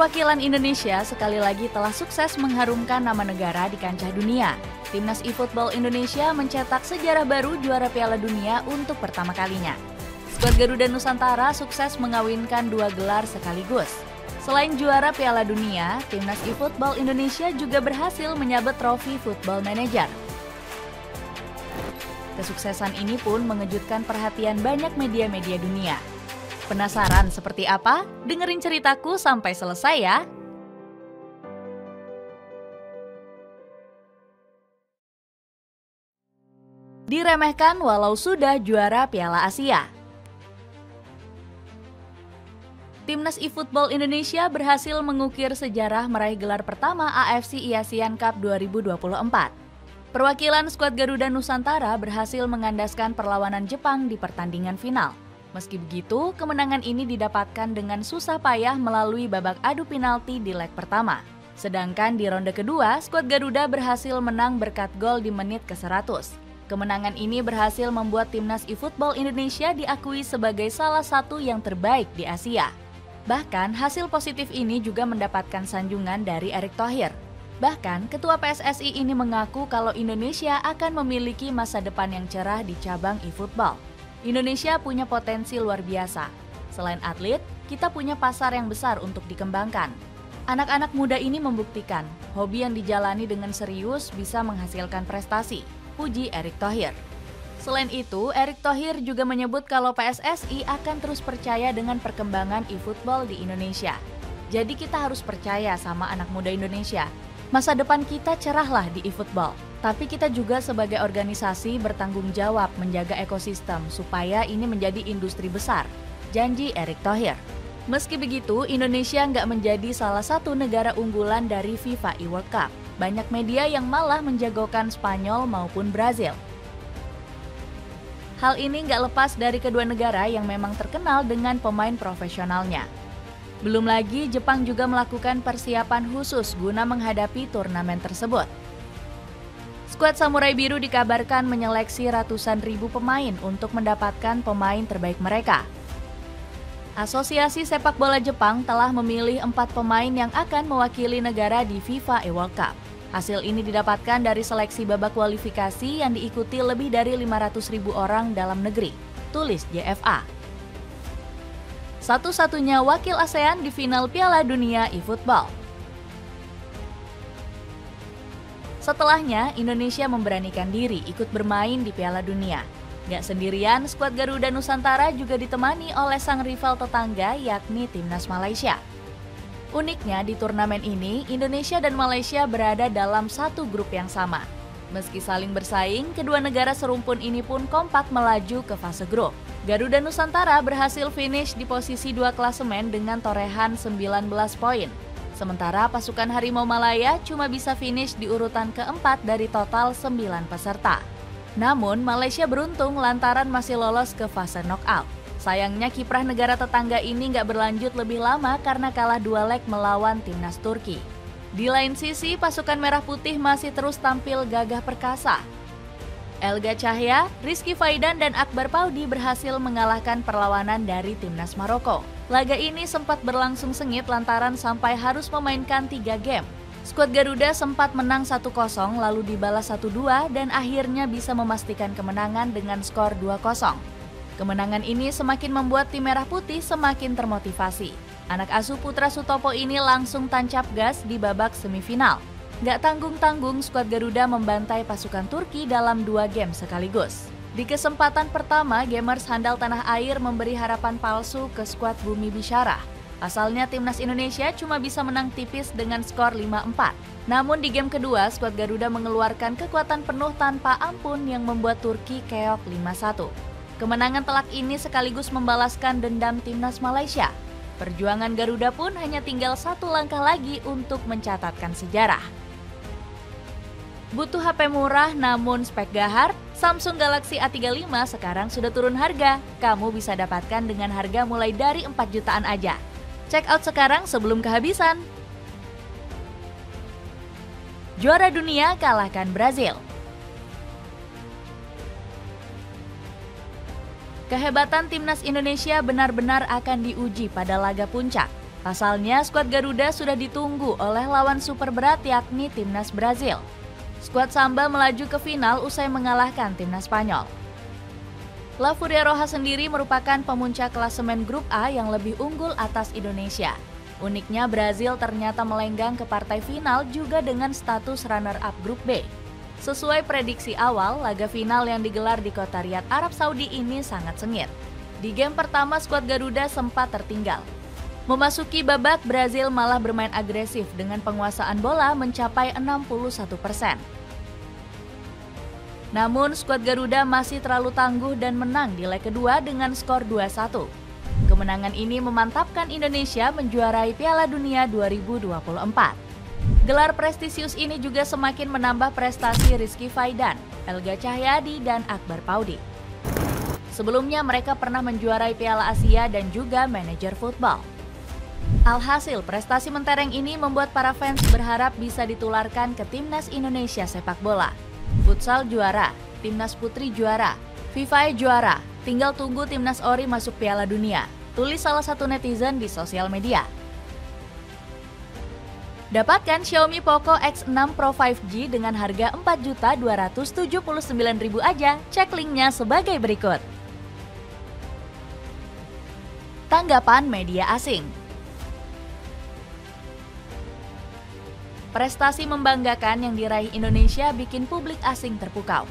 Perwakilan Indonesia sekali lagi telah sukses mengharumkan nama negara di kancah dunia. Timnas eFootball Indonesia mencetak sejarah baru juara Piala Dunia untuk pertama kalinya. Skuad Garuda Nusantara sukses mengawinkan 2 gelar sekaligus. Selain juara Piala Dunia, Timnas eFootball Indonesia juga berhasil menyabet trofi Football Manager. Kesuksesan ini pun mengejutkan perhatian banyak media-media dunia. Penasaran seperti apa? Dengerin ceritaku sampai selesai ya! Diremehkan walau sudah juara Piala Asia. Timnas eFootball Indonesia berhasil mengukir sejarah meraih gelar pertama AFC Asian Cup 2024. Perwakilan skuad Garuda Nusantara berhasil mengandaskan perlawanan Jepang di pertandingan final. Meski begitu, kemenangan ini didapatkan dengan susah payah melalui babak adu penalti di leg pertama. Sedangkan di ronde kedua, skuad Garuda berhasil menang berkat gol di menit ke-100. Kemenangan ini berhasil membuat Timnas eFootball Indonesia diakui sebagai salah satu yang terbaik di Asia. Bahkan, hasil positif ini juga mendapatkan sanjungan dari Erick Thohir. Bahkan, Ketua PSSI ini mengaku kalau Indonesia akan memiliki masa depan yang cerah di cabang eFootball. Indonesia punya potensi luar biasa. Selain atlet, kita punya pasar yang besar untuk dikembangkan. Anak-anak muda ini membuktikan, hobi yang dijalani dengan serius bisa menghasilkan prestasi, puji Erick Thohir. Selain itu, Erick Thohir juga menyebut kalau PSSI akan terus percaya dengan perkembangan eFootball di Indonesia. Jadi kita harus percaya sama anak muda Indonesia. Masa depan kita cerahlah di eFootball. Tapi kita juga sebagai organisasi bertanggung jawab menjaga ekosistem supaya ini menjadi industri besar, janji Erick Thohir. Meski begitu, Indonesia nggak menjadi salah satu negara unggulan dari FIFA eWorld Cup. Banyak media yang malah menjagokan Spanyol maupun Brazil. Hal ini nggak lepas dari kedua negara yang memang terkenal dengan pemain profesionalnya. Belum lagi, Jepang juga melakukan persiapan khusus guna menghadapi turnamen tersebut. Skuad Samurai Biru dikabarkan menyeleksi ratusan ribu pemain untuk mendapatkan pemain terbaik mereka. Asosiasi Sepak Bola Jepang telah memilih 4 pemain yang akan mewakili negara di FIFA eWorld Cup. Hasil ini didapatkan dari seleksi babak kualifikasi yang diikuti lebih dari 500.000 orang dalam negeri, tulis JFA. Satu-satunya wakil ASEAN di final Piala Dunia eFootball. Setelahnya, Indonesia memberanikan diri ikut bermain di Piala Dunia. Gak sendirian, skuad Garuda Nusantara juga ditemani oleh sang rival tetangga yakni Timnas Malaysia. Uniknya di turnamen ini, Indonesia dan Malaysia berada dalam satu grup yang sama. Meski saling bersaing, kedua negara serumpun ini pun kompak melaju ke fase grup. Garuda Nusantara berhasil finish di posisi 2 klasemen dengan torehan 19 poin. Sementara pasukan Harimau Malaya cuma bisa finish di urutan keempat dari total 9 peserta. Namun, Malaysia beruntung lantaran masih lolos ke fase knockout. Sayangnya kiprah negara tetangga ini nggak berlanjut lebih lama karena kalah 2 leg melawan timnas Turki. Di lain sisi, pasukan Merah Putih masih terus tampil gagah perkasa. Elga Cahya, Rizky Faidan, dan Akbar Paudi berhasil mengalahkan perlawanan dari timnas Maroko. Laga ini sempat berlangsung sengit lantaran sampai harus memainkan 3 game. Skuad Garuda sempat menang 1-0 lalu dibalas 1-2 dan akhirnya bisa memastikan kemenangan dengan skor 2-0. Kemenangan ini semakin membuat tim Merah Putih semakin termotivasi. Anak asuh Putra Sutopo ini langsung tancap gas di babak semifinal. Gak tanggung-tanggung skuad Garuda membantai pasukan Turki dalam 2 game sekaligus. Di kesempatan pertama, gamers handal tanah air memberi harapan palsu ke skuad Bumi Bisyara. Asalnya timnas Indonesia cuma bisa menang tipis dengan skor 5-4. Namun di game kedua, skuad Garuda mengeluarkan kekuatan penuh tanpa ampun yang membuat Turki keok 5-1. Kemenangan telak ini sekaligus membalaskan dendam timnas Malaysia. Perjuangan Garuda pun hanya tinggal 1 langkah lagi untuk mencatatkan sejarah. Butuh HP murah namun spek gahar? Samsung Galaxy A35 sekarang sudah turun harga. Kamu bisa dapatkan dengan harga mulai dari 4 jutaan aja. Check out sekarang sebelum kehabisan. Juara dunia kalahkan Brazil. Kehebatan timnas Indonesia benar-benar akan diuji pada laga puncak. Pasalnya, skuad Garuda sudah ditunggu oleh lawan super berat yakni timnas Brazil. Skuad Samba melaju ke final usai mengalahkan timnas Spanyol. La Furia Roja sendiri merupakan pemuncak klasemen grup A yang lebih unggul atas Indonesia. Uniknya, Brazil ternyata melenggang ke partai final juga dengan status runner-up grup B. Sesuai prediksi awal, laga final yang digelar di kota Riyadh, Arab Saudi ini sangat sengit. Di game pertama, skuad Garuda sempat tertinggal. Memasuki babak, Brazil malah bermain agresif dengan penguasaan bola mencapai 61%. Namun, skuad Garuda masih terlalu tangguh dan menang di leg kedua dengan skor 2-1. Kemenangan ini memantapkan Indonesia menjuarai Piala Dunia 2024. Gelar prestisius ini juga semakin menambah prestasi Rizky Faidan, Elga Cahyadi, dan Akbar Paudi. Sebelumnya mereka pernah menjuarai Piala Asia dan juga manajer football. Alhasil, prestasi mentereng ini membuat para fans berharap bisa ditularkan ke timnas Indonesia sepak bola. Futsal juara, timnas putri juara, FIFA juara, tinggal tunggu timnas Ori masuk Piala Dunia, tulis salah satu netizen di sosial media. Dapatkan Xiaomi Poco X6 Pro 5G dengan harga Rp4.279.000 aja, cek linknya sebagai berikut. Tanggapan media asing. Prestasi membanggakan yang diraih Indonesia bikin publik asing terpukau.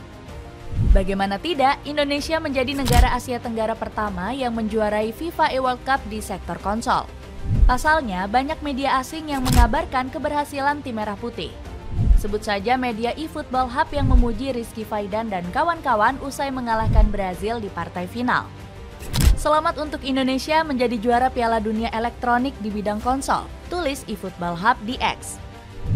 Bagaimana tidak, Indonesia menjadi negara Asia Tenggara pertama yang menjuarai FIFA eWorld Cup di sektor konsol. Pasalnya, banyak media asing yang mengabarkan keberhasilan tim merah putih. Sebut saja media eFootball Hub yang memuji Rizky Faidan dan kawan-kawan usai mengalahkan Brazil di partai final. Selamat untuk Indonesia menjadi juara Piala Dunia elektronik di bidang konsol, tulis eFootball Hub di X.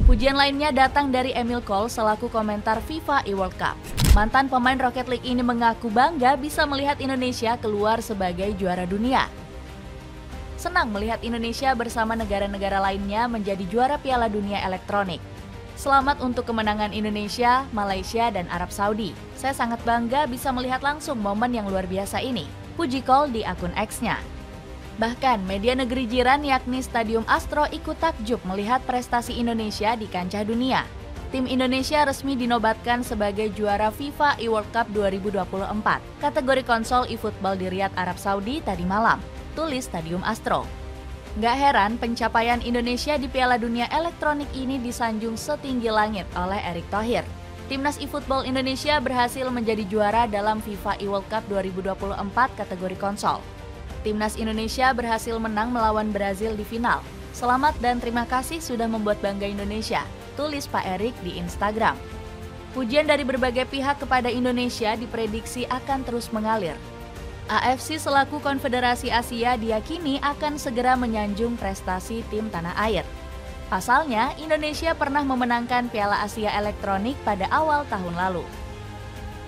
Pujian lainnya datang dari Emil Cole selaku komentar FIFA eWorld Cup. Mantan pemain Rocket League ini mengaku bangga bisa melihat Indonesia keluar sebagai juara dunia. Senang melihat Indonesia bersama negara-negara lainnya menjadi juara Piala Dunia elektronik. Selamat untuk kemenangan Indonesia, Malaysia, dan Arab Saudi. Saya sangat bangga bisa melihat langsung momen yang luar biasa ini, puji Cole di akun X-nya. Bahkan, media negeri jiran yakni Stadium Astro ikut takjub melihat prestasi Indonesia di kancah dunia. Tim Indonesia resmi dinobatkan sebagai juara FIFA eWorld Cup 2024, kategori konsol eFootball di Riyadh, Arab Saudi tadi malam, tulis Stadium Astro. Nggak heran pencapaian Indonesia di Piala Dunia elektronik ini disanjung setinggi langit oleh Erick Thohir. Timnas eFootball Indonesia berhasil menjadi juara dalam FIFA eWorld Cup 2024 kategori konsol. Timnas Indonesia berhasil menang melawan Brazil di final. Selamat dan terima kasih sudah membuat bangga Indonesia, tulis Pak Erick di Instagram. Pujian dari berbagai pihak kepada Indonesia diprediksi akan terus mengalir. AFC selaku Konfederasi Asia diyakini akan segera menyanjung prestasi tim tanah air. Pasalnya, Indonesia pernah memenangkan Piala Asia elektronik pada awal tahun lalu.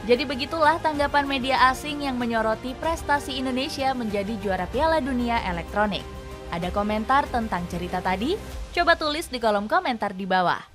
Jadi begitulah tanggapan media asing yang menyoroti prestasi Indonesia menjadi juara Piala Dunia elektronik. Ada komentar tentang cerita tadi? Coba tulis di kolom komentar di bawah.